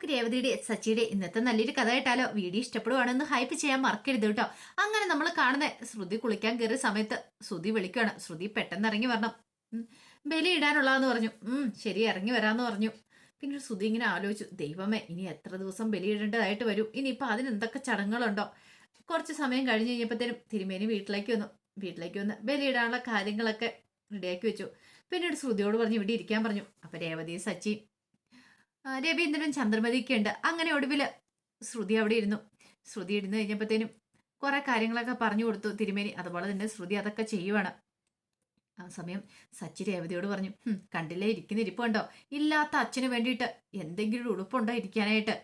നമുക്ക് രേവതിയുടെ സച്ചിയുടെ ഇന്നത്തെ നല്ലൊരു കഥ കേട്ടാലോ? വീഡിയോ ഇഷ്ടപ്പെടുവാണെന്ന് ഹൈപ്പ് ചെയ്യാൻ മറക്കരുത് കേട്ടോ. അങ്ങനെ നമ്മൾ കാണുന്ന ശ്രുതി കുളിക്കാൻ കയറിയ സമയത്ത് ശ്രുതി വിളിക്കുകയാണ്. ശ്രുതി പെട്ടെന്ന് ഇറങ്ങി വരണം, ബലി ഇടാനുള്ളതെന്ന് പറഞ്ഞു. ശരി, ഇറങ്ങി വരാന്ന് പറഞ്ഞു. പിന്നെ ശ്രുതി ഇങ്ങനെ ആലോചിച്ചു, ദൈവമേ ഇനി എത്ര ദിവസം ബലി ഇടേണ്ടതായിട്ട് വരും, ഇനിയിപ്പോൾ അതിന് എന്തൊക്കെ ചടങ്ങുകളുണ്ടോ. കുറച്ച് സമയം കഴിഞ്ഞ് കഴിഞ്ഞപ്പോഴത്തേനും തിരുമേനി വീട്ടിലേക്ക് വന്ന് ബലിയിടാനുള്ള കാര്യങ്ങളൊക്കെ റെഡിയാക്കി വെച്ചു. പിന്നീട് ശ്രുതിയോട് പറഞ്ഞു ഇവിടെ ഇരിക്കാൻ പറഞ്ഞു. അപ്പൊ രേവതി സച്ചി രവീന്ദ്രൻ ചന്ദ്രമതിയൊക്കെ ഉണ്ട്. അങ്ങനെ ഒടുവില് ശ്രുതി അവിടെ ഇരുന്നു. ശ്രുതി ഇരുന്ന് കഴിഞ്ഞപ്പോഴത്തേനും കുറെ കാര്യങ്ങളൊക്കെ പറഞ്ഞു കൊടുത്തു തിരുമേനി. അതുപോലെ തന്നെ ശ്രുതി അതൊക്കെ ചെയ്യുവാണ്. ആ സമയം സച്ചി രേവതിയോട് പറഞ്ഞു, കണ്ടില്ലേ ഇരിക്കുന്ന ഇരിപ്പുണ്ടോ, ഇല്ലാത്ത അച്ഛന് വേണ്ടിയിട്ട് എന്തെങ്കിലും ഉടുപ്പുണ്ടോ ഇരിക്കാനായിട്ട്,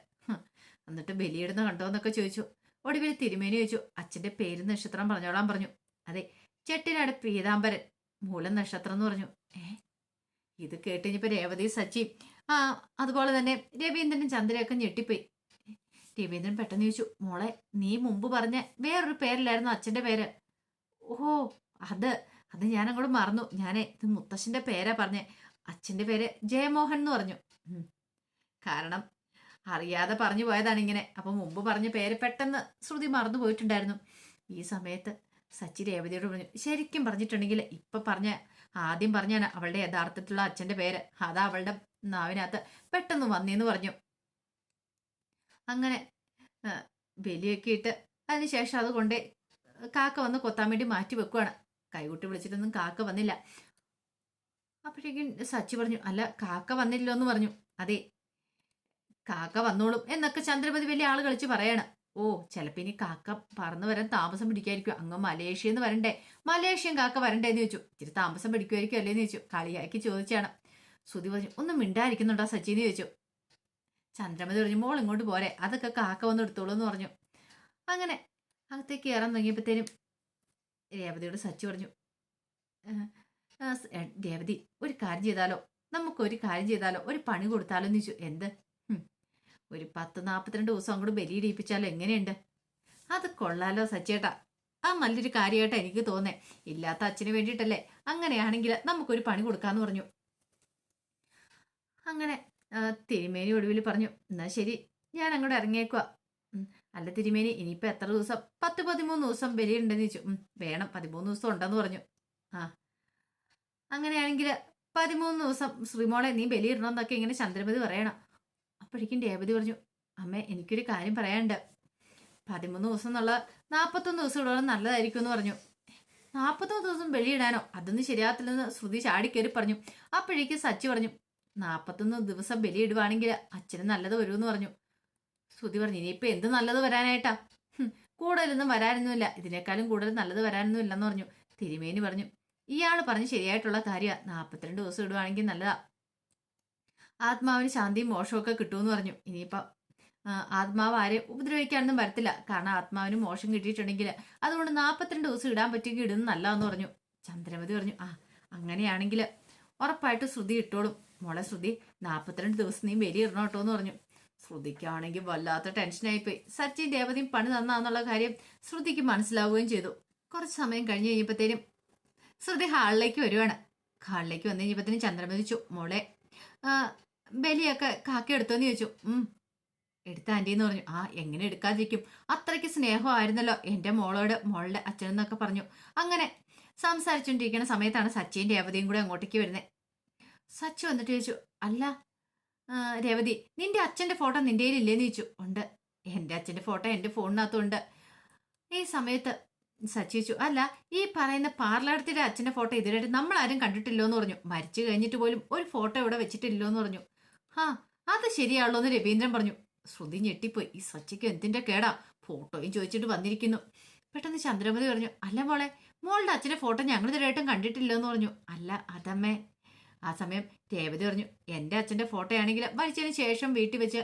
എന്നിട്ട് ബലിയിടുന്ന കണ്ടോ എന്നൊക്കെ ചോദിച്ചു. ഒടുവിൽ തിരുമേനി ചോദിച്ചു, അച്ഛന്റെ പേര് നക്ഷത്രം പറഞ്ഞോളാൻ പറഞ്ഞു. അതെ, ചെട്ടിനാട് പീതാംബരൻ, മൂലം നക്ഷത്രം എന്ന് പറഞ്ഞു. ഇത് കേട്ടുകഴിഞ്ഞപ്പോ രേവതി സച്ചി അതുപോലെ തന്നെ രവീന്ദ്രനും ചന്ദ്രയൊക്കെ ഞെട്ടിപ്പോയി. രവീന്ദ്രൻ പെട്ടെന്ന് ചോദിച്ചു, മോളെ നീ മുമ്പ് പറഞ്ഞ വേറൊരു പേരിലായിരുന്നു അച്ഛന്റെ പേര്. ഓഹോ, അത് ഞാൻ അങ്ങോട്ട് മറന്നു. ഇത് മുത്തശ്ശന്റെ പേരാ പറഞ്ഞേ. അച്ഛന്റെ പേര് ജയമോഹൻ എന്ന് പറഞ്ഞു. കാരണം അറിയാതെ പറഞ്ഞു പോയതാണ് ഇങ്ങനെ. അപ്പൊ മുമ്പ് പറഞ്ഞ പേര് പെട്ടെന്ന് ശ്രുതി മറന്നു പോയിട്ടുണ്ടായിരുന്നു. ഈ സമയത്ത് സച്ചി രേവതിയോട് പറഞ്ഞു, ശരിക്കും പറഞ്ഞിട്ടുണ്ടെങ്കിൽ ആദ്യം പറഞ്ഞാണ് അവളുടെ യഥാർത്ഥത്തിലുള്ള അച്ഛന്റെ പേര്. അതാ അവളുടെ നാവിനകത്ത് പെട്ടെന്ന് വന്നേന്ന് പറഞ്ഞു. അങ്ങനെ ബലിയൊക്കെ ഇട്ട് അതിനുശേഷം അതുകൊണ്ട് കാക്ക വന്ന് കൊത്താൻ വേണ്ടി മാറ്റി വെക്കുവാണ്. കൈകുട്ടി വിളിച്ചിട്ടൊന്നും കാക്ക വന്നില്ല. അപ്പോഴേക്കും സച്ചി പറഞ്ഞു, അല്ല കാക്ക വന്നില്ലോ എന്ന് പറഞ്ഞു. അതെ, കാക്ക വന്നോളും എന്നൊക്കെ ചന്ദ്രമതി വലിയ ആള് കളിച്ച് പറയാണ്. ഓ, ചിലപ്പോ ഇനി കാക്ക പറന്നു വരാൻ താമസം പിടിക്കായിരിക്കും. അങ്ങ് മലേഷ്യന്ന് വരണ്ടേ, മലേഷ്യൻ കാക്ക വരണ്ടേന്ന് ചോദിച്ചു. ഇച്ചിരി താമസം പിടിക്കുമായിരിക്കും അല്ലേന്ന് ചോദിച്ചു. കളിയാക്കി ചോദിച്ചാണ്. ശ്രുതി പറഞ്ഞു, ഒന്നും മിണ്ടായിരിക്കുന്നുണ്ടോ സച്ചിന്ന് ചോദിച്ചു. ചന്ദ്രമതി പറഞ്ഞു, മോൾ ഇങ്ങോട്ട് പോരെ, അതൊക്കെ കാക്ക വന്ന് എടുത്തോളൂ എന്ന് പറഞ്ഞു. അങ്ങനെ അകത്തേക്ക് കയറാൻ തുടങ്ങിയപ്പോഴത്തേനും രേവതിയോട് സച്ചി പറഞ്ഞു, രേവതി ഒരു കാര്യം ചെയ്താലോ, നമുക്കൊരു കാര്യം ചെയ്താലോ, ഒരു പണി കൊടുത്താലോ എന്ന് ചോദിച്ചു. എന്ത്? ഒരു 10-42 ദിവസം അങ്ങോട്ട് ബലിയിടിപ്പിച്ചാലോ, എങ്ങനെയുണ്ട്? അത് കൊള്ളാലോ സച്ചേട്ടാ, ആ നല്ലൊരു കാര്യമായിട്ടാ എനിക്ക് തോന്നേ. ഇല്ലാത്ത അച്ഛന് വേണ്ടിയിട്ടല്ലേ, അങ്ങനെയാണെങ്കിൽ നമുക്കൊരു പണി കൊടുക്കാന്ന് പറഞ്ഞു. അങ്ങനെ തിരുമേനി ഒടുവിൽ പറഞ്ഞു, എന്നാ ശരി ഞാൻ അങ്ങോട്ട് ഇറങ്ങിയേക്കുക. അല്ല തിരുമേനി ഇനിയിപ്പോ എത്ര ദിവസം? 10-13 ദിവസം ബലിയുണ്ടെന്ന് ചോദിച്ചു. വേണം, 13 ദിവസം ഉണ്ടെന്ന് പറഞ്ഞു. അങ്ങനെയാണെങ്കിൽ 13 ദിവസം ശ്രീമോളെ നീ ബലിയിടണമെന്നൊക്കെ ഇങ്ങനെ ചന്ദ്രമതി പറയണം. അപ്പോഴേക്കും രേവതി പറഞ്ഞു, അമ്മേ എനിക്കൊരു കാര്യം പറയാനുണ്ട്. 13 ദിവസം എന്നുള്ള 41 ദിവസം ഇടണം നല്ലതായിരിക്കും എന്ന് പറഞ്ഞു. 41 ദിവസം ബലിയിടാനോ? അതൊന്നും ശരിയാകത്തില്ലെന്ന് ശ്രുതി ചാടിക്കയറി പറഞ്ഞു. അപ്പോഴേക്കും സച്ചി പറഞ്ഞു, 41 ദിവസം ബലിയിടുവാണെങ്കിൽ അച്ഛന് നല്ലത് വരുമെന്ന് പറഞ്ഞു. ശ്രുതി പറഞ്ഞു, ഇനിയിപ്പോ എന്ത് നല്ലത് വരാനായിട്ടാ, കൂടുതലൊന്നും വരാനൊന്നുമില്ല, ഇതിനേക്കാളും കൂടുതൽ നല്ലത് വരാനൊന്നും ഇല്ലെന്ന് പറഞ്ഞു. തിരുമേനി പറഞ്ഞു, ഇയാള് പറഞ്ഞ് ശരിയായിട്ടുള്ള കാര്യമാണ്, 42 ദിവസം ഇടുവാണെങ്കിൽ നല്ലതാ, ആത്മാവിന് ശാന്തിയും മോശമൊക്കെ കിട്ടുമെന്ന് പറഞ്ഞു. ഇനിയിപ്പം ആത്മാവ് ആരെയും ഉപദ്രവിക്കാനൊന്നും വരത്തില്ല, കാരണം ആത്മാവിന് മോശം കിട്ടിയിട്ടുണ്ടെങ്കിൽ അതുകൊണ്ട് 42 ദിവസം ഇടാൻ പറ്റുമെങ്കിൽ ഇടുന്ന നല്ലതെന്ന് പറഞ്ഞു. ചന്ദ്രമതി പറഞ്ഞു, അങ്ങനെയാണെങ്കിൽ ഉറപ്പായിട്ട് ശ്രുതി ഇട്ടോളും. മോളെ ശ്രുതി 42 ദിവസം നീ ബലിയിടണം കേട്ടോ എന്ന് പറഞ്ഞു. ശ്രുതിക്കാണെങ്കിൽ വല്ലാത്ത ടെൻഷനായിപ്പോയി. സച്ചിൻ രേവതിയും പണി തന്നാന്നുള്ള കാര്യം ശ്രുതിക്ക് മനസ്സിലാവുകയും ചെയ്തു. കുറച്ച് സമയം കഴിഞ്ഞ് കഴിഞ്ഞപ്പോഴത്തേനും ശ്രുതി ഹാളിലേക്ക് വരുവാണ്. ഹാളിലേക്ക് വന്നു കഴിഞ്ഞപ്പോഴത്തേനും ചന്ദ്രമതി ചോദിച്ചു, മോളെ ബലിയൊക്കെ കാക്ക എടുത്തോന്ന് ചോദിച്ചു. എടുത്ത ആന്റിന്ന് പറഞ്ഞു. എങ്ങനെ എടുക്കാതിരിക്കും, അത്രയ്ക്ക് സ്നേഹമായിരുന്നല്ലോ എൻ്റെ മോളോട് മോളുടെ അച്ഛനെന്നൊക്കെ പറഞ്ഞു. അങ്ങനെ സംസാരിച്ചുകൊണ്ടിരിക്കുന്ന സമയത്താണ് സച്ചിയും രേവതിയും കൂടെ അങ്ങോട്ടേക്ക് വരുന്നത്. സച്ചി വന്നിട്ട് ചോദിച്ചു, അല്ല രേവതി നിന്റെ അച്ഛന്റെ ഫോട്ടോ നിന്റെ കയ്യിലില്ലേന്ന് ചോദിച്ചു. ഉണ്ട്, എൻ്റെ അച്ഛന്റെ ഫോട്ടോ എൻ്റെ ഫോണിനകത്തുണ്ട്. ഈ സമയത്ത് സച്ചി ചോദിച്ചു, അല്ല ഈ പറയുന്ന പാർലടത്തിന്റെ അച്ഛന്റെ ഫോട്ടോ ഇതുവരെ നമ്മളാരും കണ്ടിട്ടില്ലോ എന്ന് പറഞ്ഞു. മരിച്ചു കഴിഞ്ഞിട്ട് പോലും ഒരു ഫോട്ടോ ഇവിടെ വെച്ചിട്ടില്ലോ എന്ന് പറഞ്ഞു. അത് ശരിയാണല്ലോ എന്ന് രവീന്ദ്രൻ പറഞ്ഞു. ശ്രുതി ഞെട്ടിപ്പോയി. ഈ സച്ചിക്ക് എന്തിന്റെ കേടാ, ഫോട്ടോയും ചോദിച്ചിട്ട് വന്നിരിക്കുന്നു. പെട്ടെന്ന് ചന്ദ്രമതി പറഞ്ഞു, അല്ല മോളുടെ അച്ഛന്റെ ഫോട്ടോ ഞങ്ങൾ ഇതുവരെയായിട്ടും കണ്ടിട്ടില്ലോ എന്ന് പറഞ്ഞു. അല്ല അതമ്മേ. ആ സമയം രേവതി പറഞ്ഞു, എൻ്റെ അച്ഛൻ്റെ ഫോട്ടോ ആണെങ്കിൽ മരിച്ചതിന് ശേഷം വീട്ടിൽ വെച്ച്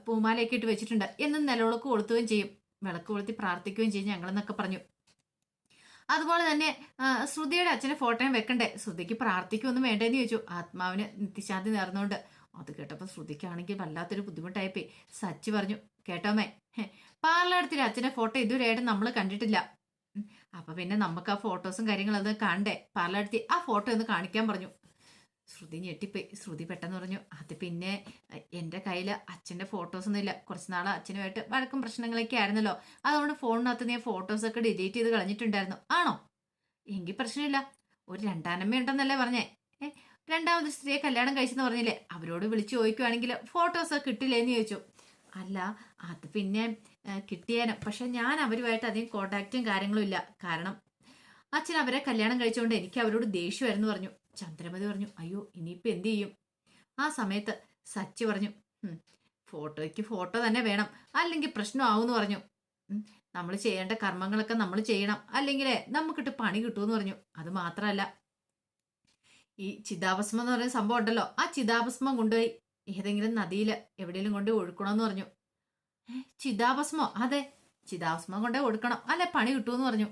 പൂമാലയൊക്കെ ഇട്ട് വെച്ചിട്ടുണ്ട്, എന്നും നിലവിളക്ക് കൊളുത്തുകയും ചെയ്യും, വിളക്ക് കൊളുത്തി പ്രാർത്ഥിക്കുകയും ചെയ്യും ഞങ്ങളെന്നൊക്കെ പറഞ്ഞു. അതുപോലെ തന്നെ ശ്രുതിയുടെ അച്ഛൻ്റെ ഫോട്ടോയും വെക്കണ്ടേ, ശ്രുതിക്ക് പ്രാർത്ഥിക്കൊന്നും വേണ്ടേന്ന് ചോദിച്ചു. ആത്മാവിന് നിത്യശാന്തി നേർന്നുകൊണ്ട്. അത് കേട്ടപ്പോൾ ശ്രുതിക്കാണെങ്കിൽ വല്ലാത്തൊരു ബുദ്ധിമുട്ടായിപ്പോയി. സച്ചി പറഞ്ഞു, കേട്ടോമേ, പാർലടത്തിലെ അച്ഛൻ്റെ ഫോട്ടോ ഇതുവരെയായിട്ടും നമ്മൾ കണ്ടിട്ടില്ല. അപ്പൊ പിന്നെ നമുക്ക് ആ ഫോട്ടോസും കാര്യങ്ങളും അത് കാണണ്ടേ, പാർലടത്തി ആ ഫോട്ടോ ഒന്ന് കാണിക്കാൻ പറഞ്ഞു. ശ്രുതി ഞെട്ടിപ്പോയി. ശ്രുതി പെട്ടെന്ന് പറഞ്ഞു, അത് പിന്നെ എൻ്റെ കയ്യിൽ അച്ഛൻ്റെ ഫോട്ടോസൊന്നും ഇല്ല. കുറച്ച് നാൾ അച്ഛനുമായിട്ട് വഴക്കും പ്രശ്നങ്ങളൊക്കെ ആയിരുന്നല്ലോ. അതുകൊണ്ട് ഫോണിനകത്ത് നീ ഫോട്ടോസൊക്കെ ഡിലീറ്റ് ചെയ്ത് കളഞ്ഞിട്ടുണ്ടായിരുന്നു. ആണോ? എങ്കിൽ പ്രശ്നമില്ല. ഒരു രണ്ടാനമ്മ ഉണ്ടെന്നല്ലേ പറഞ്ഞേ? ഏ രണ്ടാമത് സ്ത്രീയെ കല്യാണം കഴിച്ചെന്ന് പറഞ്ഞില്ലേ? അവരോട് വിളിച്ചു ചോദിക്കുവാണെങ്കിൽ ഫോട്ടോസ് കിട്ടില്ലേന്ന് ചോദിച്ചു. അല്ല, അത് പിന്നെ കിട്ടിയേനെ. പക്ഷെ ഞാൻ അവരുമായിട്ട് അധികം കോണ്ടാക്റ്റും കാര്യങ്ങളും ഇല്ല. കാരണം അച്ഛൻ അവരെ കല്യാണം കഴിച്ചുകൊണ്ട് എനിക്ക് അവരോട് ദേഷ്യമായിരുന്നു പറഞ്ഞു. ചന്ദ്രമതി പറഞ്ഞു, അയ്യോ ഇനിയിപ്പോൾ എന്ത് ചെയ്യും? ആ സമയത്ത് സച്ചി പറഞ്ഞു, ഫോട്ടോയ്ക്ക് ഫോട്ടോ തന്നെ വേണം, അല്ലെങ്കിൽ പ്രശ്നമാവുമെന്ന് പറഞ്ഞു. നമ്മൾ ചെയ്യേണ്ട കർമ്മങ്ങളൊക്കെ നമ്മൾ ചെയ്യണം, അല്ലെങ്കിലേ നമുക്കിട്ട് പണി കിട്ടുമെന്ന് പറഞ്ഞു. അത് മാത്രമല്ല, ഈ ചിതാഭസ്മം എന്ന് പറയുന്ന സംഭവം ഉണ്ടല്ലോ, ആ ചിതാഭസ്മം കൊണ്ടുപോയി ഏതെങ്കിലും നദിയിൽ എവിടെയെങ്കിലും കൊണ്ട് ഒഴുക്കണമെന്ന് പറഞ്ഞു. ചിതാഭസ്മോ? അതെ, ചിതാഭസ്മം കൊണ്ടേ ഒഴുക്കണം, അല്ലെ പണി കിട്ടുമെന്ന് പറഞ്ഞു.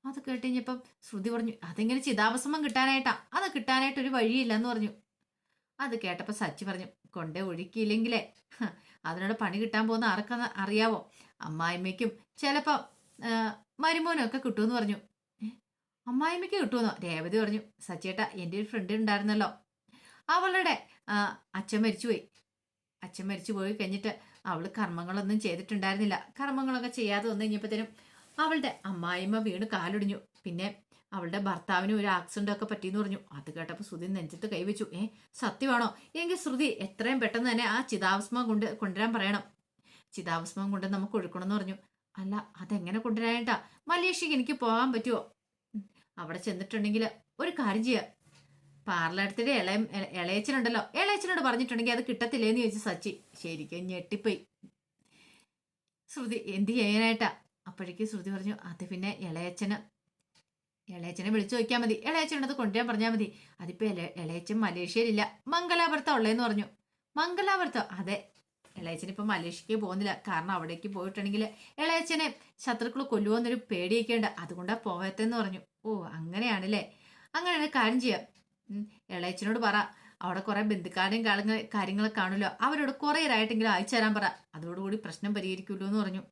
അത് കേട്ടുകഴിഞ്ഞപ്പം ശ്രുതി പറഞ്ഞു, അതെങ്ങനെ ചിതാഭസ്മം കിട്ടാനായിട്ടാ? അത് കിട്ടാനായിട്ട് ഒരു വഴിയില്ലെന്ന് പറഞ്ഞു. അത് കേട്ടപ്പോൾ സച്ചി പറഞ്ഞു, കൊണ്ടേ ഒഴുക്കിയില്ലെങ്കിലേ അതിനോട് പണി കിട്ടാൻ പോകുന്ന ആർക്കെന്ന് അറിയാവോ? അമ്മായിമ്മയ്ക്കും ചിലപ്പം മരുമോനും ഒക്കെ കിട്ടുമെന്ന് പറഞ്ഞു. അമ്മായിമ്മയ്ക്ക് കിട്ടുമെന്നോ? രേവതി പറഞ്ഞു, സച്ചിയേട്ടാ എൻ്റെ ഒരു ഫ്രണ്ട് ഉണ്ടായിരുന്നല്ലോ, അവളുടെ അച്ഛൻ മരിച്ചുപോയി. അച്ഛൻ മരിച്ചു പോയി കഴിഞ്ഞിട്ട് അവൾ കർമ്മങ്ങളൊന്നും ചെയ്തിട്ടുണ്ടായിരുന്നില്ല. കർമ്മങ്ങളൊക്കെ ചെയ്യാതെ വന്നു കഴിഞ്ഞപ്പോഴത്തേനും അവളുടെ അമ്മായിമ്മ വീണ് കാലൊടിഞ്ഞു. പിന്നെ അവളുടെ ഭർത്താവിന് ഒരു ആക്സിഡന്റ് ഒക്കെ പറ്റിയെന്ന് പറഞ്ഞു. അത് കേട്ടപ്പോൾ ശ്രുതി നെഞ്ചത്ത് കൈവച്ചു. സത്യമാണോ? എങ്കിൽ ശ്രുതി എത്രയും പെട്ടെന്ന് തന്നെ ആ ചിതാഭസ്മം കൊണ്ടുവരാൻ പറയണം. ചിതാഭസ്മം കൊണ്ട് നമുക്ക് ഒഴുക്കണമെന്ന് പറഞ്ഞു. അല്ല, അതെങ്ങനെ കൊണ്ടുവരാനായിട്ടാ? മലേഷ്യക്ക് എനിക്ക് പോകാൻ പറ്റുമോ? അവിടെ ചെന്നിട്ടുണ്ടെങ്കിൽ ഒരു കാര്യം ചെയ്യാം, പാർലടുത്തിടെ ഇളയച്ചനുണ്ടല്ലോ, ഇളയച്ചനോട് പറഞ്ഞിട്ടുണ്ടെങ്കിൽ അത് കിട്ടത്തില്ലേന്ന് ചോദിച്ചു സച്ചി. ശരിക്കും ഞെട്ടിപ്പോയി. ശ്രുതി എന്ത് ചെയ്യാനായിട്ടാ? അപ്പോഴേക്കും ശ്രുതി പറഞ്ഞു, അത് പിന്നെ ഇളയച്ചനെ വിളിച്ചു ചോദിക്കാൻ മതി, ഇളയച്ചനത് കൊണ്ടുവരാൻ പറഞ്ഞാൽ മതി. അതിപ്പോ ഇളയച്ചൻ മലേഷ്യയിലില്ല, മംഗലാപുരത്താ ഉള്ളേന്ന് പറഞ്ഞു. മംഗലാപുരത്തോ? അതെ, ഇളയച്ചനിപ്പോ മലേഷ്യക്ക് പോകുന്നില്ല. കാരണം അവിടേക്ക് പോയിട്ടുണ്ടെങ്കിൽ ഇളയച്ചനെ ശത്രുക്കൾ കൊല്ലുവോന്നൊരു പേടിയൊക്കെ ഉണ്ട്, അതുകൊണ്ടാ പോകത്തെന്ന് പറഞ്ഞു. ഓ അങ്ങനെയാണല്ലേ? അങ്ങനെയാണ്, കാര്യം ചെയ്യാം, ഇളയച്ചനോട് പറ, അവിടെ കുറെ ബന്ധുക്കാരുടെയും കാര്യങ്ങളൊക്കെ കാണുമല്ലോ, അവരോട് കുറേരായിട്ടെങ്കിലും അയച്ചു തരാൻ പറ, അതോടുകൂടി പ്രശ്നം പരിഹരിക്കുമല്ലോ എന്ന് പറഞ്ഞു.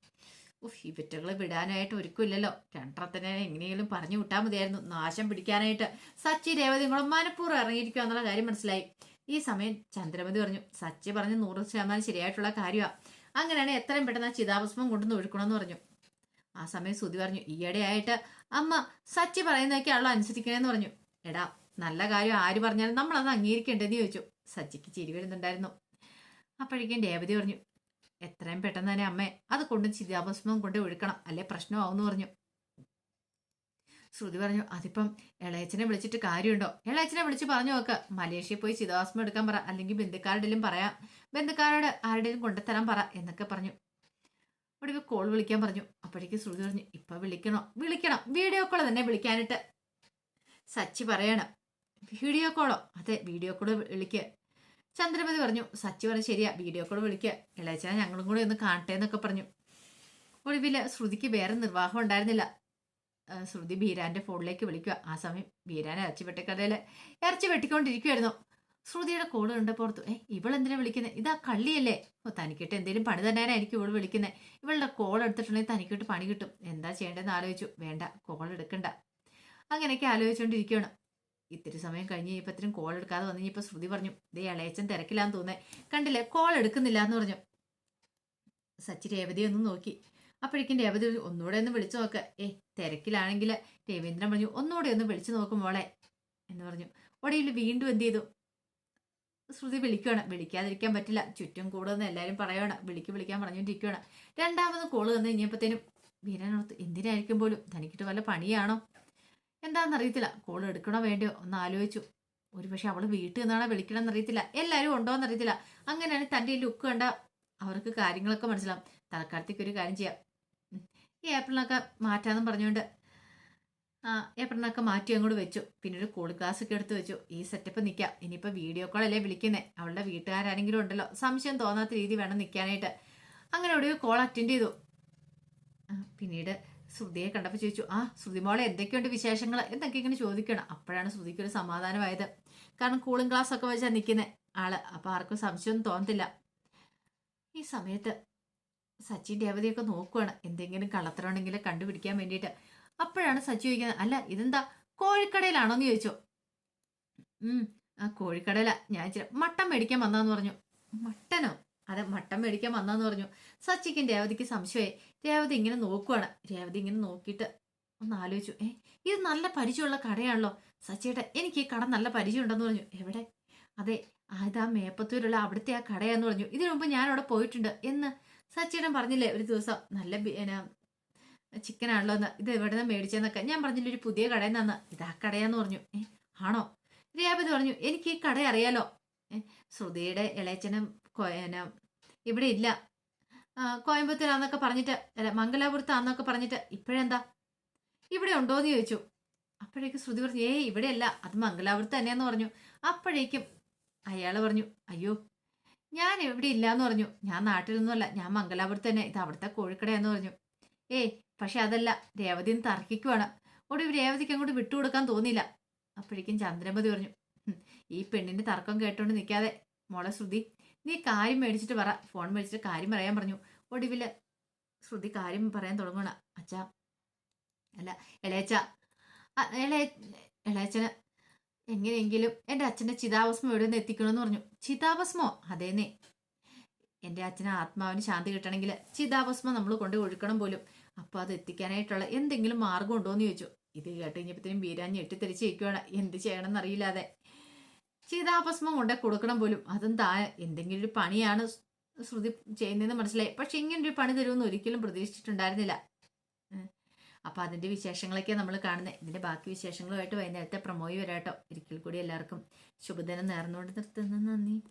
ഈ വിറ്റകളെ വിടാനായിട്ട് ഒരുക്കില്ലല്ലോ, രണ്ടറത്തിനെ എങ്ങനെയെങ്കിലും പറഞ്ഞു വിട്ടാൽ മതിയായിരുന്നു, നാശം പിടിക്കാനായിട്ട്. സച്ചി രേവതിയും കൂടെ മനഃപൂർവ്വം ഇറങ്ങിയിരിക്കുക എന്നുള്ള കാര്യം മനസ്സിലായി. ഈ സമയം ചന്ദ്രമതി പറഞ്ഞു, സച്ചി പറഞ്ഞ് 100% ശരിയായിട്ടുള്ള കാര്യമാണ്, അങ്ങനെയാണെങ്കിൽ എത്രയും പെട്ടെന്ന് ആ ചിതാഭസ്മം കൊണ്ടുവന്ന് ഒഴുക്കണമെന്ന് പറഞ്ഞു. ആ സമയം സുധി പറഞ്ഞു, ഈയിടെയായിട്ട് അമ്മ സച്ചി പറയുന്നതൊക്കെയാണല്ലോ അനുസരിക്കണേന്ന് പറഞ്ഞു. എടാ, നല്ല കാര്യം ആര് പറഞ്ഞാലും നമ്മളത് അംഗീകരിക്കേണ്ടതെന്ന് ചോദിച്ചു. സച്ചിക്ക് ചിരി വരുന്നുണ്ടായിരുന്നു. അപ്പോഴേക്കും രേവതി പറഞ്ഞു, എത്രയും പെട്ടെന്ന് തന്നെ അമ്മേ അത് കൊണ്ട് ചിതാഭസ്മം കൊണ്ട് ഒഴുക്കണം, അല്ലെ പ്രശ്നമാവെന്ന് പറഞ്ഞു. ശ്രുതി പറഞ്ഞു, അതിപ്പം ഇളയച്ചനെ വിളിച്ചിട്ട് കാര്യമുണ്ടോ? ഇളയച്ചനെ വിളിച്ച് പറഞ്ഞു നോക്ക്, മലേഷ്യയിൽ പോയി ചിതാഭസ്മം എടുക്കാൻ പറ, അല്ലെങ്കിൽ ബന്ധുക്കാരുടെയും പറയാം, ബന്ധുക്കാരോട് ആരുടെയും കൊണ്ടുതരാൻ പറ എന്നൊക്കെ പറഞ്ഞു. അവിടെ കോൾ വിളിക്കാൻ പറഞ്ഞു. അപ്പോഴേക്കും ശ്രുതി പറഞ്ഞു, ഇപ്പൊ വിളിക്കണം, വീഡിയോ കോൾ തന്നെ വിളിക്കാനായിട്ട് സച്ചി പറയണം. വീഡിയോ കോളോ? അതെ, വീഡിയോ കോൾ വിളിക്കുക. ചന്ദ്രമതി പറഞ്ഞു. സച്ചി പറഞ്ഞു, ശരിയാ, വീഡിയോ കോൾ വിളിക്കുക, ഇളയച്ചനെ ഞങ്ങളും കൂടെ ഒന്ന് കാണട്ടെ എന്നൊക്കെ പറഞ്ഞു. ഒടുവില് ശ്രുതിക്ക് വേറെ നിർവാഹം ഉണ്ടായിരുന്നില്ല. ശ്രുതി ബീരാന്റെ ഫോണിലേക്ക് വിളിക്കുക. ആ സമയം ബീരാൻ ഇറച്ചി വെട്ടിക്കൊണ്ടിരിക്കുവായിരുന്നു. ശ്രുതിയുടെ കോള് കണ്ടപ്പോൾ ഓർത്തു, ഇവളെന്തിനാ വിളിക്കുന്നത്? ഇതാ കള്ളിയല്ലേ? തനിക്കിട്ട് എന്തെങ്കിലും പണി തന്നെയായിരിക്കും ഇവള് വിളിക്കുന്നത്. ഇവളുടെ കോൾ എടുത്തിട്ടുണ്ടെങ്കിൽ തനിക്കിട്ട് പണി കിട്ടും. എന്താ ചെയ്യേണ്ടതെന്ന് ആലോചിച്ചു. വേണ്ട, കോൾ എടുക്കണ്ട, അങ്ങനെയൊക്കെ ആലോചിച്ചുകൊണ്ടിരിക്കുകയാണ്. ഇത്തിരി സമയം കഴിഞ്ഞ് കഴിഞ്ഞപ്പത്തിനും കോൾ എടുക്കാതെ വന്നു കഴിഞ്ഞപ്പോൾ ശ്രുതി പറഞ്ഞു, ദേ ഇളയച്ചൻ തിരക്കില്ലാന്ന് തോന്നേ, കണ്ടില്ലേ കോൾ എടുക്കുന്നില്ല എന്ന് പറഞ്ഞു. സച്ചി രേവതിയെ ഒന്ന് നോക്കി. അപ്പോഴേക്കും രേവതി ഒന്നുകൂടെ ഒന്ന് വിളിച്ചു നോക്ക്. തിരക്കിലാണെങ്കിൽ രവീന്ദ്രൻ പറഞ്ഞു, ഒന്നുകൂടെ ഒന്ന് വിളിച്ചു നോക്കും മോളെ എന്ന് പറഞ്ഞു. ഒടയിൽ വീണ്ടും എന്ത് ചെയ്തു? ശ്രുതി വിളിക്കുകയാണ്. വിളിക്കാതിരിക്കാൻ പറ്റില്ല, ചുറ്റും കൂടുമെന്ന് എല്ലാവരും പറയുകയാണ്. വിളിക്കാൻ പറഞ്ഞുകൊണ്ടിരിക്കുകയാണ്. രണ്ടാമത് കോള് വന്നു കഴിഞ്ഞപ്പോഴത്തേനും വീരനോർത്ത്, എന്തിനായിരിക്കും പോലും, തനിക്കിട്ട് വല്ല പണിയാണോ എന്താണെന്നറിയത്തില്ല. കോൾ എടുക്കണോ വേണ്ടയോ ഒന്ന് ആലോചിച്ചു. ഒരുപക്ഷെ അവള് വീട്ടിൽ നിന്നാണോ വിളിക്കണമെന്ന് അറിയത്തില്ല, എല്ലാവരും ഉണ്ടോന്ന് അറിയത്തില്ല. അങ്ങനെയാണ് തൻ്റെ ഈ ലുക്ക് കണ്ട അവർക്ക് കാര്യങ്ങളൊക്കെ മനസ്സിലാവും. തൽക്കാലത്തേക്ക് ഒരു കാര്യം ചെയ്യാം, ഈ ഏപ്രിലൊക്കെ മാറ്റാന്നും പറഞ്ഞുകൊണ്ട് ഏപ്രിലൊക്കെ മാറ്റി അങ്ങോട്ട് വെച്ചു. പിന്നെ ഒരു കൂൾ ക്ലാസ് ഒക്കെ എടുത്ത് വെച്ചു. ഈ സെറ്റപ്പ് നിൽക്കാം. ഇനിയിപ്പോൾ വീഡിയോ കോൾ അല്ലേ വിളിക്കുന്നേ, അവളുടെ വീട്ടുകാരെങ്കിലും ഉണ്ടല്ലോ, സംശയം തോന്നാത്ത രീതി വേണം നിൽക്കാനായിട്ട്. അങ്ങനെ ഒരു കോൾ അറ്റൻഡ് ചെയ്തു. പിന്നീട് ശ്രുതിയെ കണ്ടപ്പോൾ ചോദിച്ചു, ശ്രുതി മോളെ എന്തൊക്കെയുണ്ട് വിശേഷങ്ങൾ എന്നൊക്കെ ഇങ്ങനെ ചോദിക്കണം. അപ്പോഴാണ് ശ്രുതിക്ക് ഒരു സമാധാനമായത്. കാരണം കൂളിംഗ് ക്ലാസ് ഒക്കെ വെച്ചാൽ നിൽക്കുന്ന ആള്, അപ്പോൾ ആർക്കും സംശയമൊന്നും തോന്നത്തില്ല. ഈ സമയത്ത് സച്ചിൻ രേവതിയൊക്കെ നോക്കുവാണ്, എന്തെങ്കിലും കള്ളത്തരം ഉണ്ടെങ്കിൽ കണ്ടുപിടിക്കാൻ വേണ്ടിയിട്ട്. അപ്പോഴാണ് സച്ചി ചോദിക്കുന്നത്, അല്ല ഇതെന്താ കോഴിക്കടയിലാണോന്ന് ചോദിച്ചു. ആ കോഴിക്കടയില ഞാൻ ഇച്ചിരി മട്ടൻ മേടിക്കാൻ വന്നാന്ന് പറഞ്ഞു. മട്ടനോ? അതെ, മട്ടൻ മേടിക്കാൻ വന്നാന്ന് പറഞ്ഞു. സച്ചിക്കും രേവതിക്ക് സംശയമായി. രേവതി ഇങ്ങനെ നോക്കുവാണ്. രേവതി ഇങ്ങനെ നോക്കിയിട്ട് ഒന്ന് ആലോചിച്ചു. ഇത് നല്ല പരിചയമുള്ള കടയാണല്ലോ. സച്ചിയേട്ടാ, എനിക്ക് ഈ കട നല്ല പരിചയമുണ്ടെന്ന് പറഞ്ഞു. എവിടെ? അതെ, അതാ മേപ്പത്തൂരുള്ള അവിടുത്തെ ആ കടയാന്ന് പറഞ്ഞു. ഇതിനു മുമ്പ് ഞാൻ അവിടെ പോയിട്ടുണ്ട് എന്ന് സച്ചിയേട്ടൻ പറഞ്ഞില്ലേ ഒരു ദിവസം. നല്ല ചിക്കൻ ആണല്ലോ എന്ന്. ഇത് എവിടെ നിന്ന് മേടിച്ചെന്നൊക്കെ ഞാൻ പറഞ്ഞില്ല, ഒരു പുതിയ കടയിൽ നിന്നാന്ന്. ഇതാ കടയാന്ന് പറഞ്ഞു. ആണോ? രേവതി പറഞ്ഞു, എനിക്ക് ഈ കട അറിയാലോ. ശ്രുതിയുടെ ഇളയച്ചനും ഇവിടെ ഇല്ല, കോയമ്പത്തൂരാന്നൊക്കെ പറഞ്ഞിട്ട്, അല്ല മംഗലാപുരത്താന്നൊക്കെ പറഞ്ഞിട്ട് ഇപ്പോഴെന്താ ഇവിടെ ഉണ്ടോയെന്ന് ചോദിച്ചു. അപ്പോഴേക്കും ശ്രുതി പറഞ്ഞു, ഇവിടെയല്ല, അത് മംഗലാപുരത്ത് തന്നെയാന്ന് പറഞ്ഞു. അപ്പോഴേക്കും അയാൾ പറഞ്ഞു, അയ്യോ ഞാൻ ഇവിടെ ഇല്ലാന്ന് പറഞ്ഞു. ഞാൻ നാട്ടിലൊന്നുമല്ല, ഞാൻ മംഗലാപുരത്ത് തന്നെ, ഇത് അവിടുത്തെ കോഴിക്കടയാന്ന് പറഞ്ഞു. പക്ഷെ അതല്ല, രേവതിന്ന് തർക്കിക്കുവാണ്. ഒടുവിൽ രേവതിക്ക് അങ്ങോട്ട് വിട്ടുകൊടുക്കാൻ തോന്നിയില്ല. അപ്പോഴേക്കും ചന്ദ്രമതി പറഞ്ഞു, ഈ പെണ്ണിന്റെ തർക്കം കേട്ടോണ്ട് നിൽക്കാതെ മോളെ ശ്രുതി, നീ കാര്യം മേടിച്ചിട്ട് പറ, ഫോൺ മേടിച്ചിട്ട് കാര്യം പറയാൻ പറഞ്ഞു. ഒടുവില് ശ്രുതി കാര്യം പറയാൻ തുടങ്ങണ. അച്ഛാ, അല്ല ഇളയച്ച, ഇളയച്ചന് എങ്ങനെയെങ്കിലും എൻ്റെ അച്ഛൻ്റെ ചിതാഭസ്മം എവിടെ നിന്ന് എത്തിക്കണമെന്ന് പറഞ്ഞു. ചിതാഭസ്മോ? അതേന്നേ, എൻ്റെ അച്ഛന് ആത്മാവിന് ശാന്തി കിട്ടണമെങ്കിൽ ചിതാഭസ്മം നമ്മൾ കൊണ്ട് ഒഴുക്കണം പോലും. അപ്പോൾ അത് എത്തിക്കാനായിട്ടുള്ള എന്തെങ്കിലും മാർഗം ഉണ്ടോ എന്ന് ചോദിച്ചു. ഇത് കേട്ട് കഴിഞ്ഞപ്പോഴത്തേനും ബീരാൻ ഞെട്ടിത്തെറിച്ച് നിൽക്കുകയാണ്. എന്ത് ചെയ്യണമെന്ന് അറിയില്ലാതെ. ചിതാഭസ്മം കൊണ്ടേ കൊടുക്കണം പോലും. അതും എന്തെങ്കിലും ഒരു പണിയാണ് ശ്രുതി ചെയ്യുന്നതെന്ന് മനസ്സിലായി. പക്ഷെ ഇങ്ങനൊരു പണി തരുമെന്ന് ഒരിക്കലും പ്രതീക്ഷിച്ചിട്ടുണ്ടായിരുന്നില്ല. അപ്പം അതിൻ്റെ വിശേഷങ്ങളൊക്കെയാണ് നമ്മൾ കാണുന്നത്. ഇതിൻ്റെ ബാക്കി വിശേഷങ്ങളുമായിട്ട് വൈകുന്നേരത്തെ പ്രമോയി വരാട്ടോ. ഒരിക്കൽ കൂടി എല്ലാവർക്കും ശുഭദിനം നേർന്നുകൊണ്ട് നിർത്തുന്നു. നന്ദി.